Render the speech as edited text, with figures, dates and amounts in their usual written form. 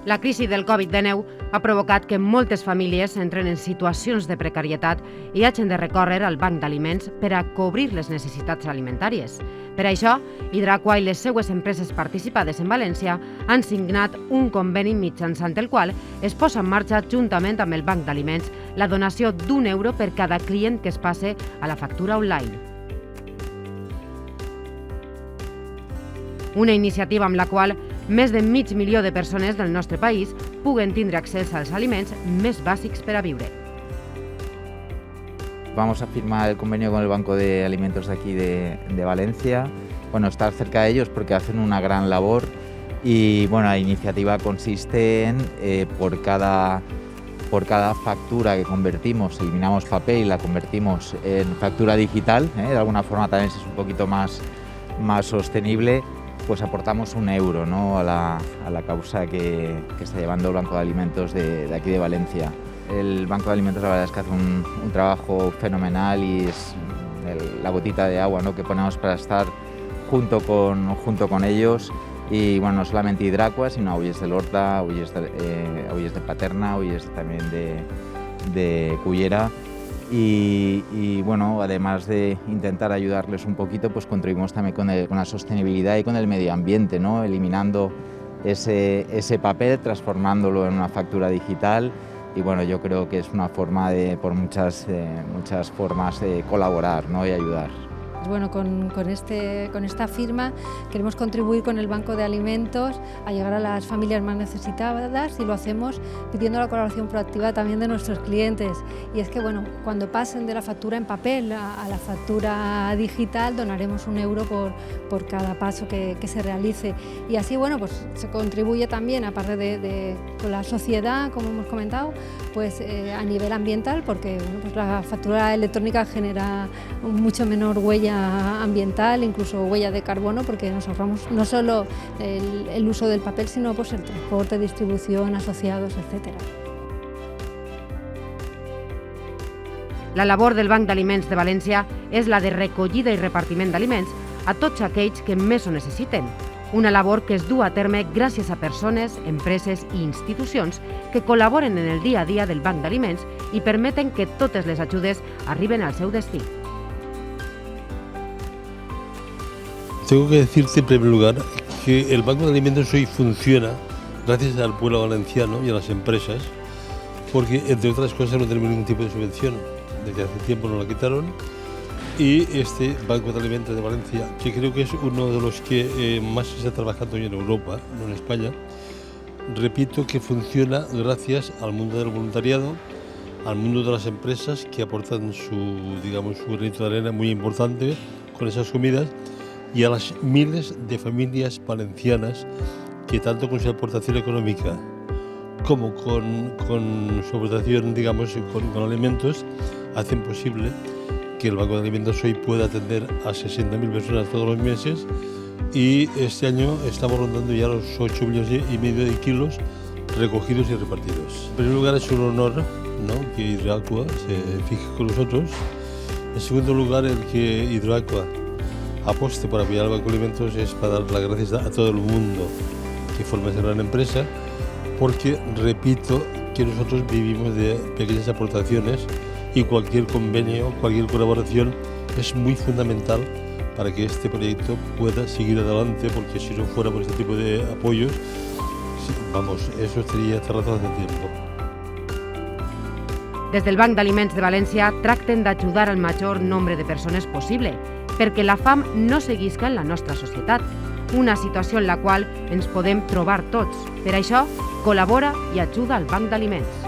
La crisi del Covid-19 ha provocat que moltes famílies entren en situacions de precarietat i hagin de recórrer al banc d'aliments per a cobrir les necessitats alimentàries. Per això, Hidraqua i les seues empreses participades en València han signat un conveni mitjançant el qual es posa en marxa, juntament amb el banc d'aliments, la donació d'1 € per cada client que es passe a la factura online. Una iniciativa amb la qual més de mig milió de persones del nostre país puguen tindre accés als aliments més bàsics per a viure. Vamos a firmar el convenio con el Banco de Alimentos de aquí de Valencia. Bueno, estar cerca de ellos porque hacen una gran labor y bueno, la iniciativa consiste en por cada factura que convertimos, eliminamos papel y la convertimos en factura digital, de alguna forma también es un poquito más sostenible, pues aportamos €1, ¿no?, a la causa que está llevando el Banco de Alimentos de aquí de Valencia. El Banco de Alimentos, la verdad es que hace un trabajo fenomenal y es la gotita de agua, ¿no?, que ponemos para estar junto con ellos. Y bueno, no solamente Hidraqua, sino Olles del Horta, Olles de Paterna, Olles también de Cullera. Y bueno, además de intentar ayudarles un poquito, pues contribuimos también con la sostenibilidad y con el medio ambiente, ¿no?, eliminando ese papel, transformándolo en una factura digital. Y bueno, yo creo que es una forma por muchas formas de colaborar, ¿no?, y ayudar. Bueno, con esta firma queremos contribuir con el Banco de Alimentos a llegar a las familias más necesitadas y lo hacemos pidiendo la colaboración proactiva también de nuestros clientes. Y es que bueno, cuando pasen de la factura en papel a la factura digital donaremos €1 por cada paso que se realice. Y así bueno, pues se contribuye también, aparte con la sociedad, como hemos comentado, pues a nivel ambiental, porque bueno, pues la factura electrónica genera mucho menor huella ambiental, incluso huella de carbono, porque nos ahorramos no solo el uso del papel, sino pues el transporte, distribución, asociados, etc. La labor del Banc d'Aliments de València és la de recollida i repartiment d'aliments a tots aquells que més ho necessiten. Una labor que es du a terme gràcies a persones, empreses i institucions que col·laboren en el dia a dia del Banc d'Aliments i permeten que totes les ajudes arriben al seu destí. Tengo que decirte en primer lugar que el Banco de Alimentos hoy funciona gracias al pueblo valenciano y a las empresas, porque entre otras cosas no tenemos ningún tipo de subvención. Desde hace tiempo nos la quitaron y este Banco de Alimentos de Valencia, que creo que es uno de los que más se está trabajando hoy en Europa, no en España, repito que funciona gracias al mundo del voluntariado, al mundo de las empresas que aportan su granito de arena muy importante con esas comidas, y a las miles de familias valencianas que tanto con su aportación económica como con su aportación, con alimentos, hacen posible que el Banco de Alimentos hoy pueda atender a 60.000 personas todos los meses y este año estamos rondando ya los 8,5 millones de kilos recogidos y repartidos. En primer lugar es un honor, ¿no?, que Hidraqua se fije con nosotros. En segundo lugar, el que Hidraqua aposte para apoyar al Banco de Alimentos es para dar las gracias a todo el mundo que forma esa gran empresa, porque repito que nosotros vivimos de pequeñas aportaciones y cualquier convenio, cualquier colaboración es muy fundamental para que este proyecto pueda seguir adelante, porque si no fuera por este tipo de apoyos, eso estaría cerrado hace tiempo. Des del Banc d'Aliments de València tracten d'ajudar al major nombre de persones possible, perquè la fam no seguisca en la nostra societat, una situació en la qual ens podem trobar tots. Per això, col·labora i ajuda al Banc d'Aliments.